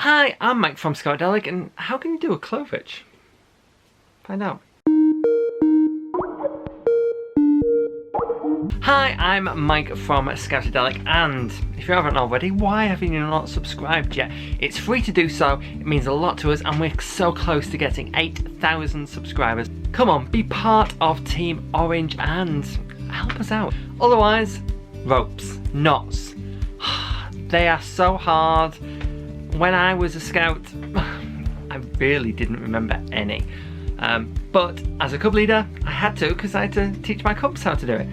Hi, I'm Mike from Scoutadelic, and how can you do a clove hitch? Find out. Hi, I'm Mike from Scoutadelic, and if you haven't already, why haven't you not subscribed yet? It's free to do so, it means a lot to us, and we're so close to getting 8,000 subscribers. Come on, be part of Team Orange and help us out. Otherwise, ropes, knots, they are so hard. When I was a scout, I really didn't remember any. But as a cub leader, I had to, because I had to teach my cubs how to do it.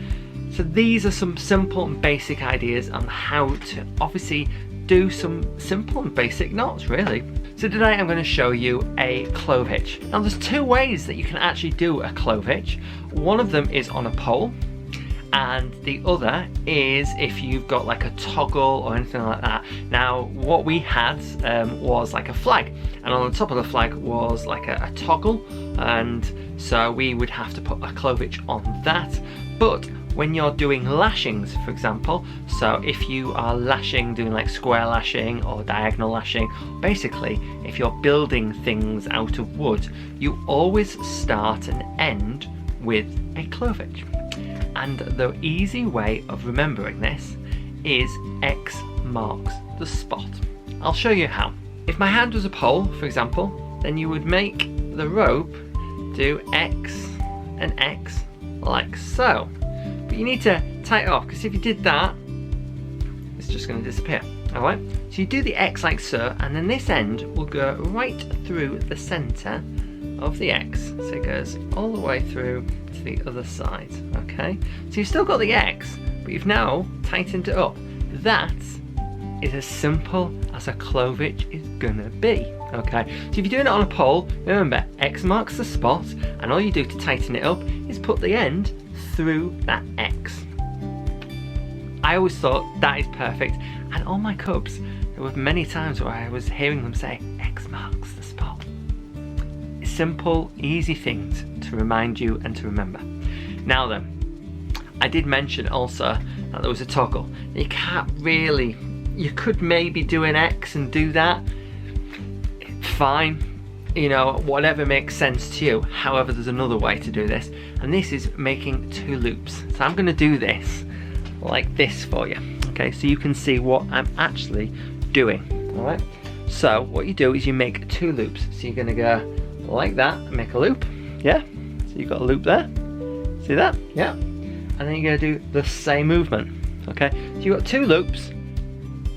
So these are some simple and basic ideas on how to obviously do some simple and basic knots, really. So today I'm going to show you a clove hitch. Now there's two ways that you can actually do a clove hitch. One of them is on a pole, and the other is if you've got like a toggle or anything like that. Now what we had was like a flag, and on the top of the flag was like a toggle, and so we would have to put a clove hitch on that. But when you're doing lashings, for example, so if you are lashing, doing like square lashing or diagonal lashing, basically if you're building things out of wood, you always start and end with a clove hitch. And the easy way of remembering this is X marks the spot. I'll show you how. If my hand was a pole, for example, then you would make the rope do X and X like so. But you need to tie it off, because if you did that, it's just going to disappear. Alright? So you do the X like so, and then this end will go right through the centre of the X. So it goes all the way through to the other side. Okay? So you've still got the X, but you've now tightened it up. That is as simple as a clove hitch is gonna be. Okay? So if you're doing it on a pole, remember X marks the spot, and all you do to tighten it up is put the end through that X. I always thought that is perfect, and all my cubs, there were many times where I was hearing them say X marks the spot. Simple, easy things to remind you and to remember. Now then, I did mention also that there was a toggle. You can't really, you could maybe do an X and do that, fine, you know, whatever makes sense to you. However, there's another way to do this, and this is making two loops. So I'm going to do this like this for you, okay, so you can see what I'm actually doing. Alright, so what you do is you make two loops. So you're going to go like that and make a loop, yeah, so you've got a loop there, see that, yeah, and then you're going to do the same movement, okay, so you've got two loops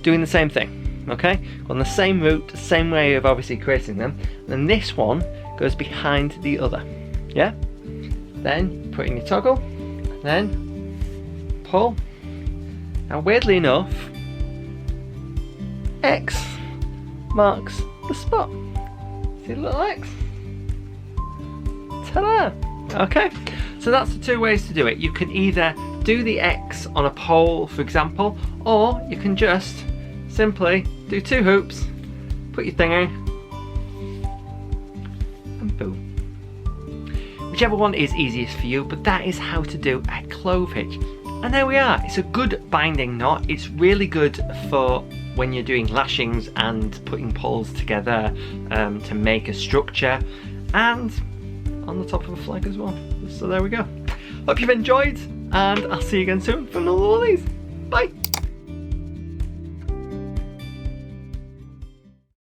doing the same thing, okay, on the same route, the same way of obviously creating them, and then this one goes behind the other, yeah, then put in your toggle, then pull. Now weirdly enough, X marks the spot, see the little X? Ta-da! Okay, so that's the two ways to do it. You can either do the X on a pole, for example, or you can just simply do two hoops, put your thing in, and boom. Whichever one is easiest for you, but that is how to do a clove hitch. And there we are. It's a good binding knot. It's really good for when you're doing lashings and putting poles together to make a structure, and on the top of a flag as well. So there we go. Hope you've enjoyed, and I'll see you again soon for another one of these. Bye.